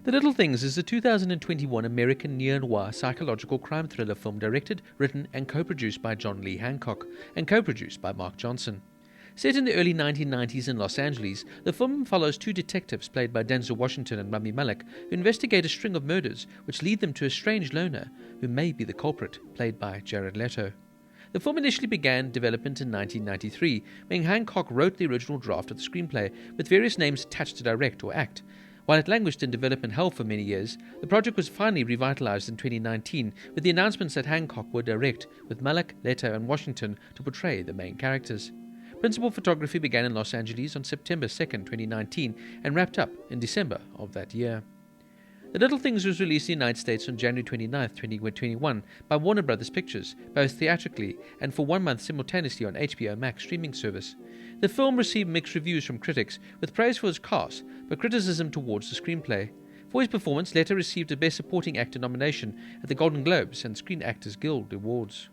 The Little Things is a 2021 American neo-noir psychological crime thriller film directed, written and co-produced by John Lee Hancock and co-produced by Mark Johnson. Set in the early 1990s in Los Angeles, the film follows two detectives played by Denzel Washington and Rami Malek who investigate a string of murders which lead them to a strange loner who may be the culprit, played by Jared Leto. The film initially began development in 1993, when Hancock wrote the original draft of the screenplay with various names attached to direct or act. While it languished in development hell for many years, the project was finally revitalized in 2019 with the announcements that Hancock would direct, with Malek, Leto and Washington to portray the main characters. Principal photography began in Los Angeles on September 2, 2019 and wrapped up in December of that year. The Little Things was released in the United States on January 29, 2021 by Warner Bros. Pictures, both theatrically and for 1 month simultaneously on HBO Max streaming service. The film received mixed reviews from critics, with praise for its cast, but criticism towards the screenplay. For his performance, Leto received a Best Supporting Actor nomination at the Golden Globes and Screen Actors Guild Awards.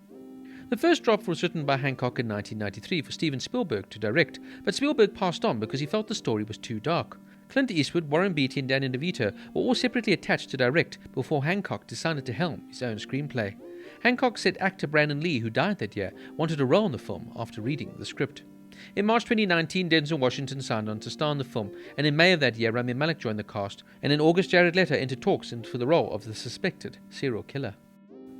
The first draft was written by Hancock in 1993 for Steven Spielberg to direct, but Spielberg passed on because he felt the story was too dark. Clint Eastwood, Warren Beatty and Danny DeVito were all separately attached to direct before Hancock decided to helm his own screenplay. Hancock said actor Brandon Lee, who died that year, wanted a role in the film after reading the script. In March 2019, Denzel Washington signed on to star in the film, and in May of that year, Rami Malek joined the cast, and in August, Jared Leto entered talks for the role of the suspected serial killer.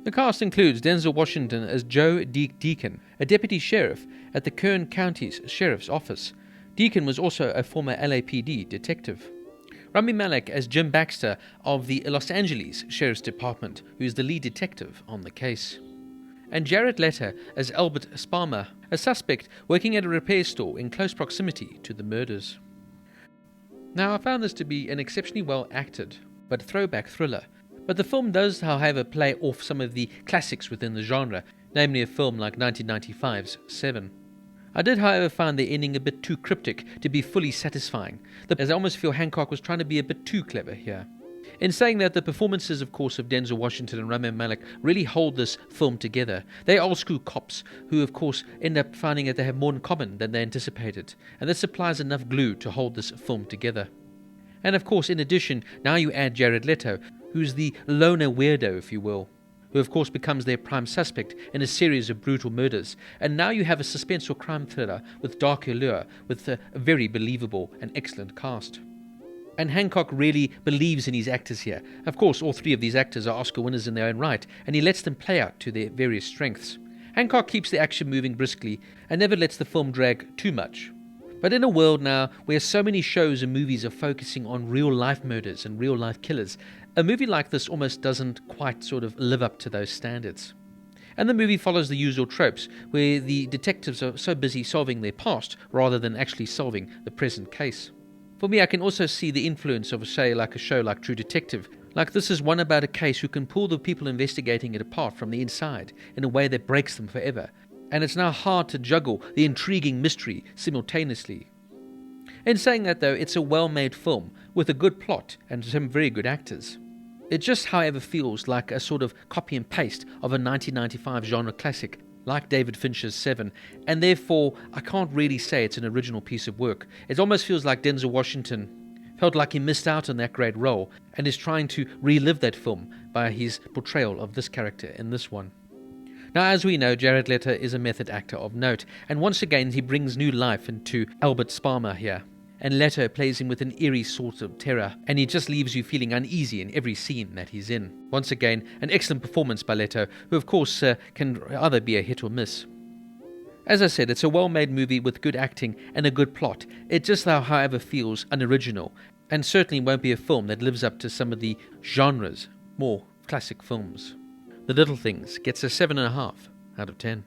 The cast includes Denzel Washington as Joe Deacon, a deputy sheriff at the Kern County's Sheriff's Office. Deacon was also a former LAPD detective. Rami Malek as Jim Baxter of the Los Angeles Sheriff's Department, who is the lead detective on the case. And Jared Leto as Albert Sparmer, a suspect working at a repair store in close proximity to the murders. Now, I found this to be an exceptionally well acted but throwback thriller, but the film does, however, play off some of the classics within the genre, namely a film like 1995's Seven. I did, however, find the ending a bit too cryptic to be fully satisfying, as I almost feel Hancock was trying to be a bit too clever here. In saying that, the performances, of course, of Denzel Washington and Rami Malek really hold this film together. They're old-school cops who, of course, end up finding that they have more in common than they anticipated, and this supplies enough glue to hold this film together. And, of course, in addition, now you add Jared Leto, who's the loner weirdo, if you will, who of course becomes their prime suspect in a series of brutal murders. And now you have a suspenseful crime thriller with dark allure, with a very believable and excellent cast. And Hancock really believes in his actors here. Of course, all three of these actors are Oscar winners in their own right, and he lets them play out to their various strengths. Hancock keeps the action moving briskly and never lets the film drag too much. But in a world now where so many shows and movies are focusing on real-life murders and real-life killers, a movie like this almost doesn't quite sort of live up to those standards. And the movie follows the usual tropes, where the detectives are so busy solving their past rather than actually solving the present case. For me, I can also see the influence of, say, like a show like True Detective. Like, this is one about a case who can pull the people investigating it apart from the inside in a way that breaks them forever. And it's now hard to juggle the intriguing mystery simultaneously. In saying that, though, it's a well-made film with a good plot and some very good actors. It just, however, feels like a sort of copy and paste of a 1995 genre classic like David Fincher's Seven, and therefore I can't really say it's an original piece of work. It almost feels like Denzel Washington felt like he missed out on that great role and is trying to relive that film by his portrayal of this character in this one. Now, as we know, Jared Leto is a method actor of note, and once again he brings new life into Albert Sparmer here. And Leto plays him with an eerie sort of terror, and he just leaves you feeling uneasy in every scene that he's in. Once again, an excellent performance by Leto, who of course can either be a hit or miss. As I said, it's a well-made movie with good acting and a good plot. It just, however, feels unoriginal, and certainly won't be a film that lives up to some of the genre's more classic films. The Little Things gets a 7.5 out of 10.